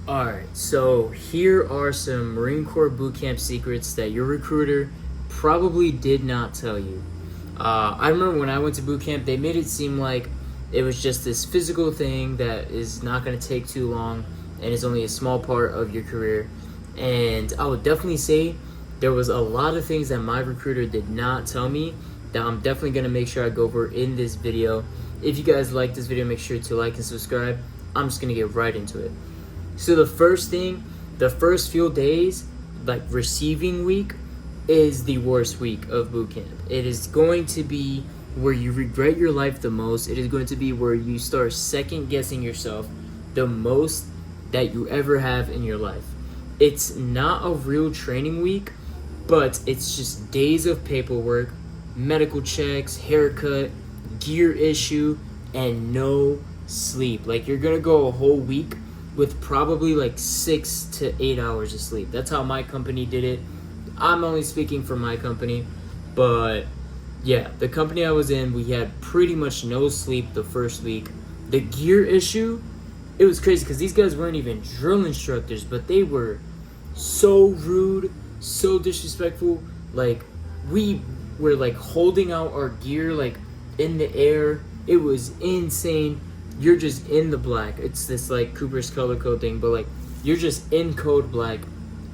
Alright, so here are some Marine Corps bootcamp secrets that your recruiter probably did not tell you. I remember when I went to bootcamp, they made it seem like it was just this physical thing that is not going to take too long and is only a small part of your career. And I would definitely say there was a lot of things that my recruiter did not tell me that I'm definitely going to make sure I go over in this video. If you guys like this video, make sure to like and subscribe. I'm just going to get right into it. So the first thing, the first few days, like receiving week, is the worst week of boot camp. It is going to be where you regret your life the most. It is going to be where you start second guessing yourself the most that you ever have in your life. It's not a real training week, but it's just days of paperwork, medical checks, haircut, gear issue, and no sleep. Like, you're gonna go a whole week with probably like 6 to 8 hours of sleep. That's how my company did it. I'm only speaking for my company, but yeah, the company I was in, we had pretty much no sleep the first week. The gear issue, it was crazy because these guys weren't even drill instructors, but they were so rude, so disrespectful. Like, we were like holding out our gear like in the air. It was insane. You're just in the black. It's this like Cooper's color code thing, but like you're just in code black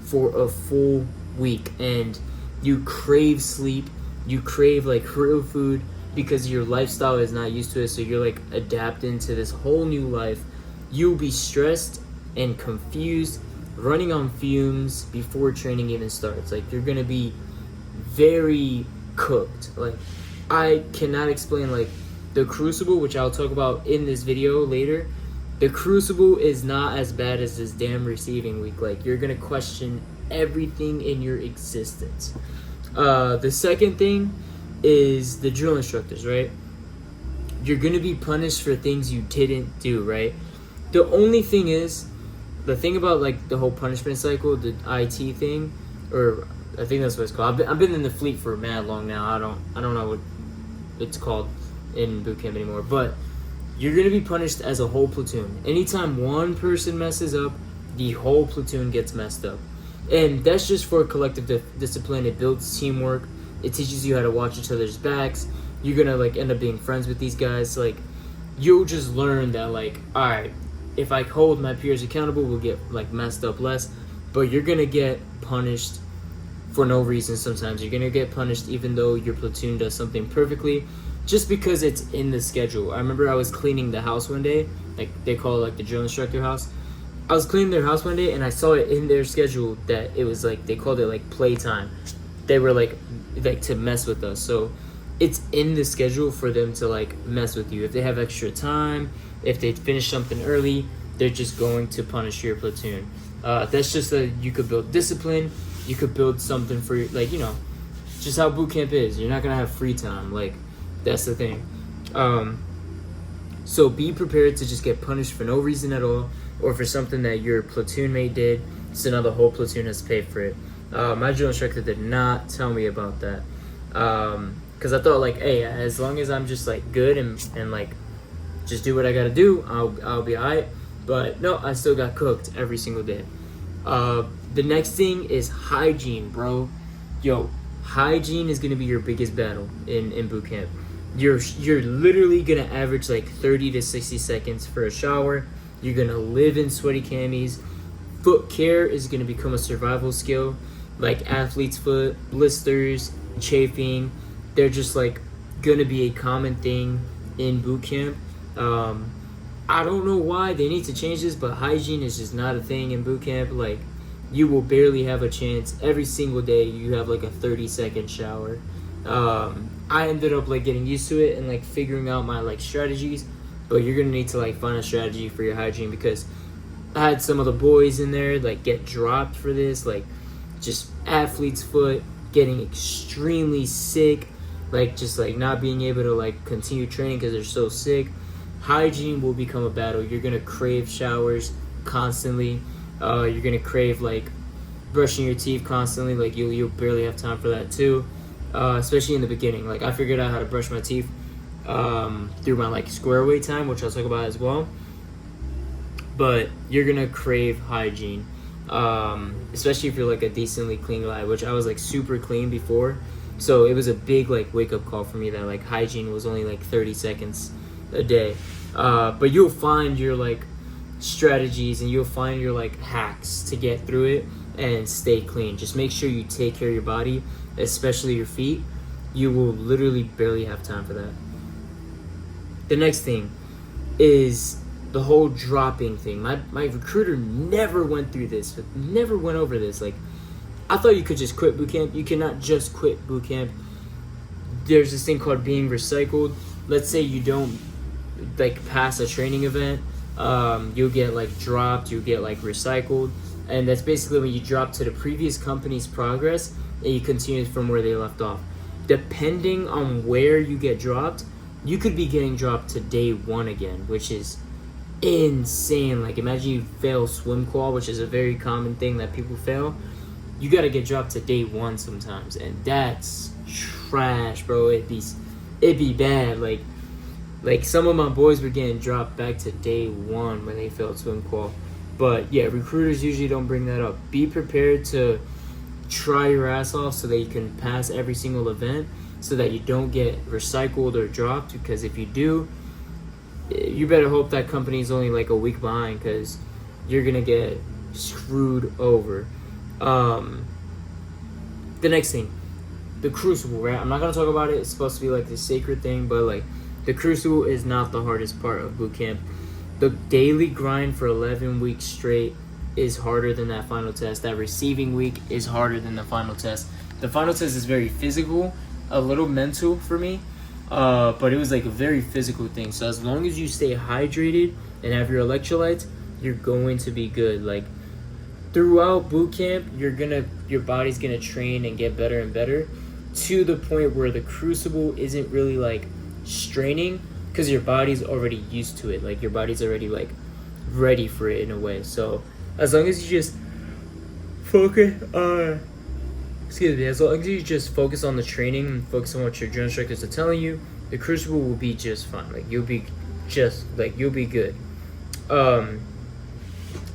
for a full week, and you crave sleep, you crave like real food because your lifestyle is not used to it, so you're like adapting to this whole new life. You'll be stressed and confused, running on fumes before training even starts. Like, you're gonna be very cooked. Like, I cannot explain like the crucible, which I'll talk about in this video later. The crucible is not as bad as this damn receiving week. Like, you're gonna question everything in your existence. The second thing is the drill instructors, right? You're gonna be punished for things you didn't do, right? The only thing is, the thing about like the whole punishment cycle, the IT thing, or I think that's what it's called. I've been in the fleet for mad long now. I don't know what it's called in boot camp anymore, but you're gonna be punished as a whole platoon. Anytime one person messes up, the whole platoon gets messed up, and that's just for collective discipline. It builds teamwork. It teaches you how to watch each other's backs. You're gonna like end up being friends with these guys. Like, you'll just learn that like, all right, if I hold my peers accountable, we'll get like messed up less. But you're gonna get punished for no reason. Sometimes you're gonna get punished even though your platoon does something perfectly, just because it's in the schedule. I remember I was cleaning the house one day, like they call it like the drill instructor house. I was cleaning their house one day and I saw it in their schedule that it was like, they called it like playtime. They were like to mess with us. So it's in the schedule for them to like mess with you. If they have extra time, if they finish something early, they're just going to punish your platoon. That's just you could build discipline. You could build something for your, like, you know, just how boot camp is. You're not gonna have free time. Like, that's the thing. So be prepared to just get punished for no reason at all, or for something that your platoon mate did, so now the whole platoon has to pay for it. My drill instructor did not tell me about that, because I thought like, hey, as long as I'm just like good and like just do what I gotta do, I'll be alright. But no, I still got cooked every single day. The next thing is hygiene, bro. Yo, hygiene is gonna be your biggest battle in boot camp. You're literally gonna average like 30 to 60 seconds for a shower. You're gonna live in sweaty camis. Foot care is gonna become a survival skill. Like athlete's foot, blisters, chafing, they're just like gonna be a common thing in boot camp. I don't know why they need to change this, but hygiene is just not a thing in boot camp. Like, you will barely have a chance. Every single day you have like a 30-second shower. I ended up like getting used to it and like figuring out my like strategies, but you're gonna need to like find a strategy for your hygiene, because I had some of the boys in there like get dropped for this, like just athlete's foot, getting extremely sick, like just like not being able to like continue training because they're so sick. Hygiene will become a battle. You're gonna crave showers constantly. You're gonna crave like brushing your teeth constantly. Like you'll barely have time for that too, especially in the beginning. Like, I figured out how to brush my teeth through my like square weight time, which I'll talk about as well. but you're gonna crave hygiene, especially if you're like a decently clean guy, which I was like super clean before. So it was a big like wake up call for me that like hygiene was only like 30 seconds a day. But you'll find your like strategies and you'll find your like hacks to get through it and stay clean. Just make sure you take care of your body, especially your feet. You will literally barely have time for that. The next thing is the whole dropping thing. My recruiter never went through this, never went over this. Like, I thought you could just quit boot camp. You cannot just quit boot camp. There's this thing called being recycled. Let's say you don't like pass a training event, you'll get like dropped, you'll get like recycled, and that's basically when you drop to the previous company's progress and you continue from where they left off. Depending on where you get dropped, you could be getting dropped to day one again, which is insane. Like, imagine you fail swim qual, which is a very common thing that people fail. You gotta get dropped to day one sometimes, and that's trash, bro. It'd be bad. Like some of my boys were getting dropped back to day one when they failed swim qual. But yeah, recruiters usually don't bring that up. Be prepared to try your ass off so that you can pass every single event, so that you don't get recycled or dropped, because if you do, you better hope that company's only like a week behind, because you're gonna get screwed over. The next thing, the crucible, right? I'm not gonna talk about it. It's supposed to be like the sacred thing, but like the crucible is not the hardest part of boot camp. The daily grind for 11 weeks straight is harder than that final test. That receiving week is harder than the final test. The final test is very physical, a little mental for me, but it was like a very physical thing. So as long as you stay hydrated and have your electrolytes, you're going to be good. Like, throughout boot camp, your body's gonna train and get better and better, to the point where the crucible isn't really like straining, because your body's already used to it. Like, your body's already like ready for it in a way. So as long as you just focus on as long as you just focus on the training and focus on what your drill instructors are telling you, the crucible will be just fine. Like, you'll be good.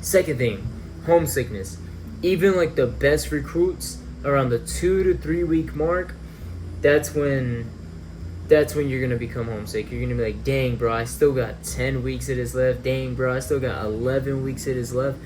Second thing, homesickness. Even like the best recruits, around the 2 to 3 week mark, that's when you're gonna become homesick. You're gonna be like, dang bro, I still got 10 weeks of this left. Dang bro, I still got 11 weeks of this left.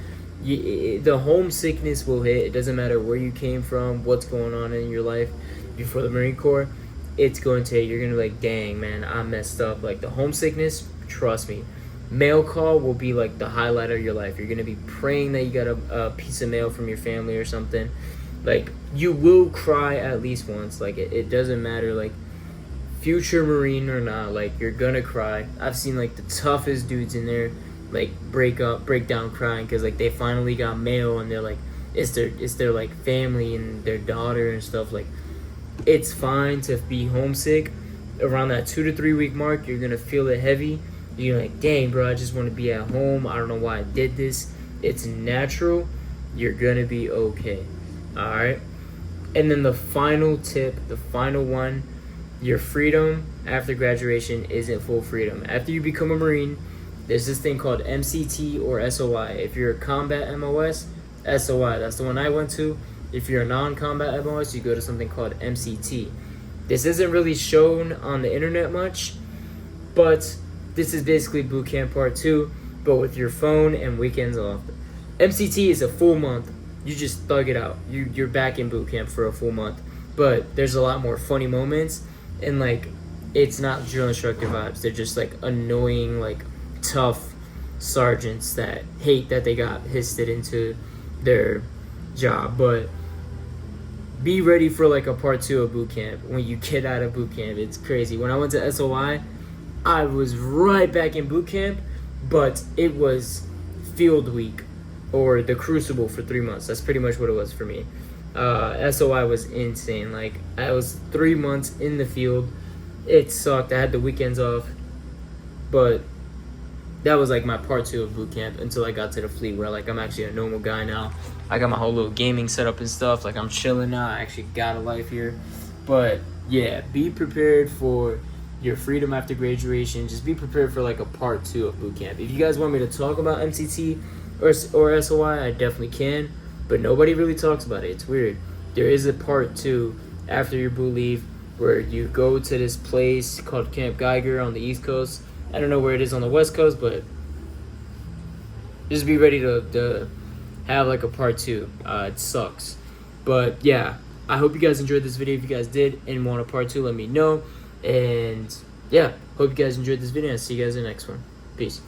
The homesickness will hit. It doesn't matter where you came from, what's going on in your life before the Marine Corps. It's going to hit. You're gonna be like, dang man, I messed up. Like, the homesickness, trust me, mail call will be like the highlight of your life. You're gonna be praying that you got a piece of mail from your family or something. Like, you will cry at least once. Like, it doesn't matter, like, future Marine or not, like, you're gonna cry. I've seen like the toughest dudes in there like break down crying because like they finally got mail, and they're like, it's their like family and their daughter and stuff. Like, it's fine to be homesick. Around that 2 to 3 week mark, you're gonna feel it heavy. You're like, dang bro, I just want to be at home. I don't know why I did this. It's natural. You're gonna be okay. All right. And then the final tip, the final one, your freedom after graduation isn't full freedom. After you become a Marine, there's this thing called MCT or SOI. If you're a combat MOS, SOI, that's the one I went to. If you're a non-combat MOS, you go to something called MCT. This isn't really shown on the internet much, but this is basically boot camp part 2, but with your phone and weekends off. MCT is a full month. You just thug it out. You're back in boot camp for a full month. But there's a lot more funny moments, and like, it's not drill instructor vibes. They're just like annoying, like tough sergeants that hate that they got histed into their job. But be ready for like a part 2 of boot camp. When you get out of boot camp, it's crazy. When I went to SOI, I was right back in boot camp, but it was field week or the crucible for 3 months. That's pretty much what it was for me. SOI was insane. Like, I was 3 months in the field. It sucked. I had the weekends off, but that was like my part 2 of boot camp until I got to the fleet, where like I'm actually a normal guy now. I got my whole little gaming setup and stuff. Like, I'm chilling now. I actually got a life here. But yeah, be prepared for your freedom after graduation. Just be prepared for like a part 2 of boot camp. If you guys want me to talk about MCT or SOI, I definitely can, but nobody really talks about it. It's weird. There is a part 2 after your boot leave where you go to this place called Camp Geiger on the East Coast. I don't know where it is on the West Coast, but just be ready to have like a part 2. It sucks. But yeah, I hope you guys enjoyed this video. If you guys did and want a part 2, let me know. And yeah, hope you guys enjoyed this video. I'll see you guys in the next one. Peace.